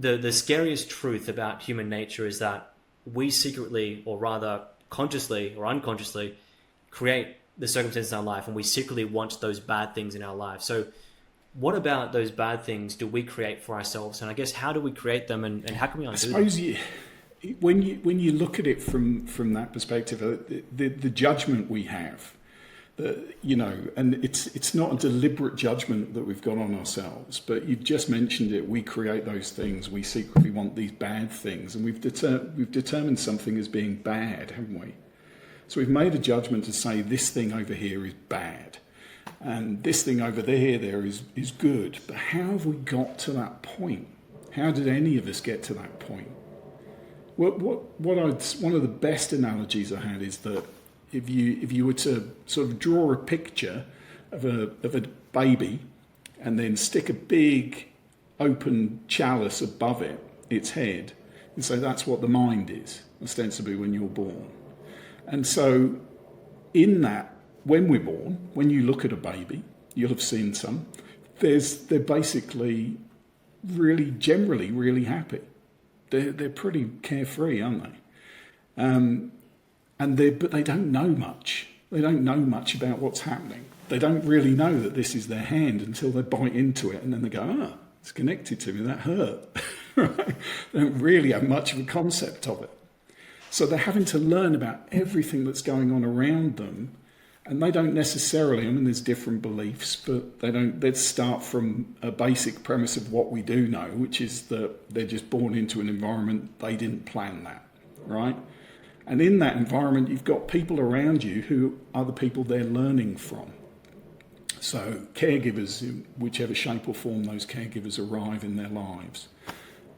the scariest truth about human nature is that we secretly, or rather consciously or unconsciously, create the circumstances in our life, and we secretly want those bad things in our life. So what about those bad things do we create for ourselves? And I guess, how do we create them, and how can we I undo them? suppose when you look at it from that perspective, the judgment we have, and it's not a deliberate judgment that we've got on ourselves, but you've just mentioned it. We create those things. We secretly want these bad things, and we've determined something as being bad, haven't we? So we've made a judgment to say this thing over here is bad, and this thing over there is good. But how have we got to that point? How did any of us get to that point? One of the best analogies I had is that if you were to sort of draw a picture of a baby and then stick a big open chalice above its head, and so that's what the mind is, ostensibly, when you're born. And so in that, when we're born, when you look at a baby, you'll have seen some, they're basically generally really happy. They're pretty carefree, aren't they? But they don't know much. They don't know much about what's happening. They don't really know that this is their hand until they bite into it, and then they go, it's connected to me, that hurt. Right? They don't really have much of a concept of it. So they're having to learn about everything that's going on around them, and they don't necessarily, there's different beliefs, but they'd start from a basic premise of what we do know, which is that they're just born into an environment, they didn't plan that, right? And in that environment, you've got people around you who are the people they're learning from. So caregivers, in whichever shape or form those caregivers arrive in their lives.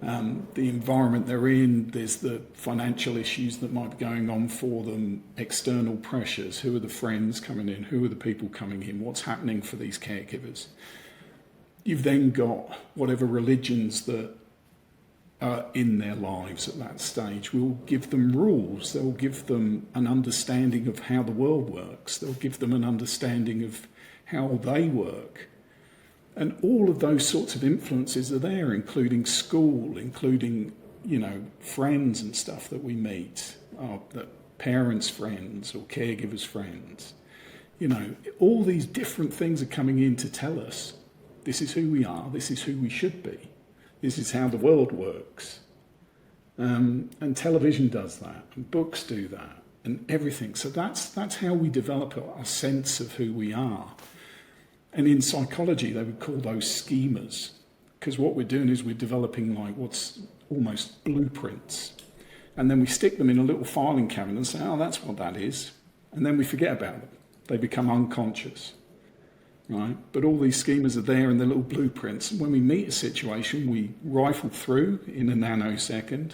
The environment they're in, there's the financial issues that might be going on for them, external pressures, who are the friends coming in, who are the people coming in, what's happening for these caregivers. You've then got whatever religions that are in their lives at that stage will give them rules, they'll give them an understanding of how the world works, they'll give them an understanding of how they work. And all of those sorts of influences are there, including school, including, friends and stuff that we meet, that parents' friends or caregivers' friends. All these different things are coming in to tell us this is who we are, this is who we should be, this is how the world works. And television does that, and books do that, and everything. So that's how we develop our sense of who we are. And in psychology, they would call those schemas, because what we're doing is we're developing like what's almost blueprints. And then we stick them in a little filing cabinet and say, that's what that is. And then we forget about them. They become unconscious, right? But all these schemas are there in the little blueprints. And when we meet a situation, we rifle through in a nanosecond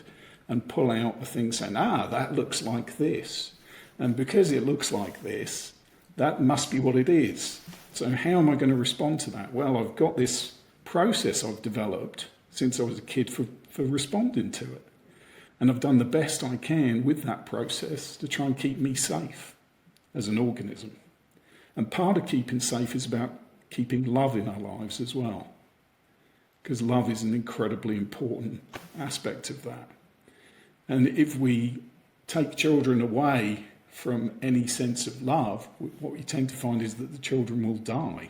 and pull out the thing saying, that looks like this. And because it looks like this, that must be what it is. So how am I going to respond to that? Well, I've got this process I've developed since I was a kid for responding to it. And I've done the best I can with that process to try and keep me safe as an organism. And part of keeping safe is about keeping love in our lives as well, because love is an incredibly important aspect of that. And if we take children away from any sense of love, what we tend to find is that the children will die.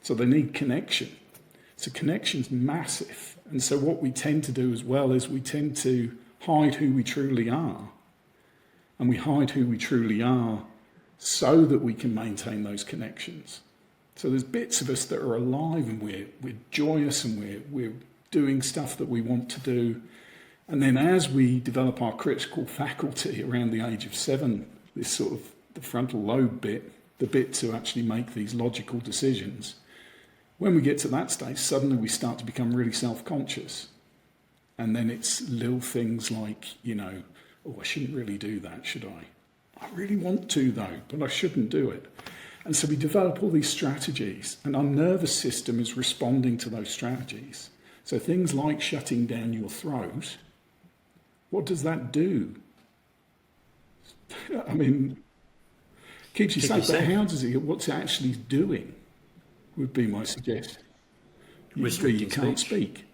So they need connection. So connection's massive. And so what we tend to do as well is we tend to hide who we truly are. And we hide who we truly are so that we can maintain those connections. So there's bits of us that are alive and we're joyous and we're doing stuff that we want to do. And then as we develop our critical faculty around the age of 7, this sort of the frontal lobe bit, the bit to actually make these logical decisions, when we get to that stage, suddenly we start to become really self-conscious. And then it's little things like, I shouldn't really do that, should I? I really want to though, but I shouldn't do it. And so we develop all these strategies, and our nervous system is responding to those strategies. So things like shutting down your throat, what does that do? Keeps you safe, but how does it, what's it actually doing would be my suggestion. You can't speak.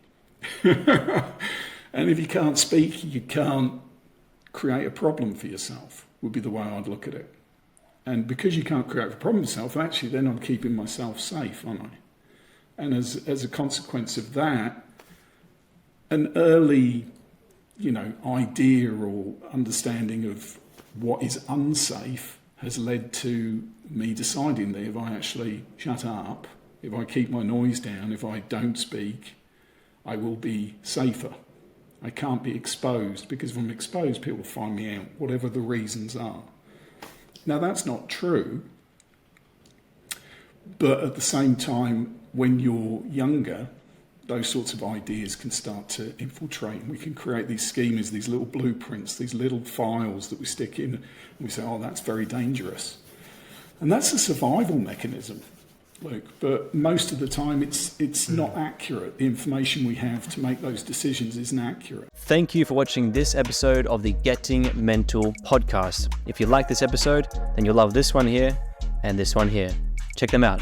And if you can't speak, you can't create a problem for yourself, would be the way I'd look at it. And because you can't create a problem for yourself, actually then I'm keeping myself safe, aren't I? And as a consequence of that, an early, idea or understanding of what is unsafe has led to me deciding that if I actually shut up, if I keep my noise down, if I don't speak, I will be safer. I can't be exposed, because if I'm exposed, people find me out, whatever the reasons are. Now, that's not true, but at the same time, when you're younger, those sorts of ideas can start to infiltrate, and we can create these schemas, these little blueprints, these little files that we stick in, and we say, oh, that's very dangerous. And that's a survival mechanism, Luke, but most of the time it's not accurate. The information we have to make those decisions isn't accurate. Thank you for watching this episode of the Getting Mental podcast. If you like this episode, then you'll love this one here and this one here. Check them out.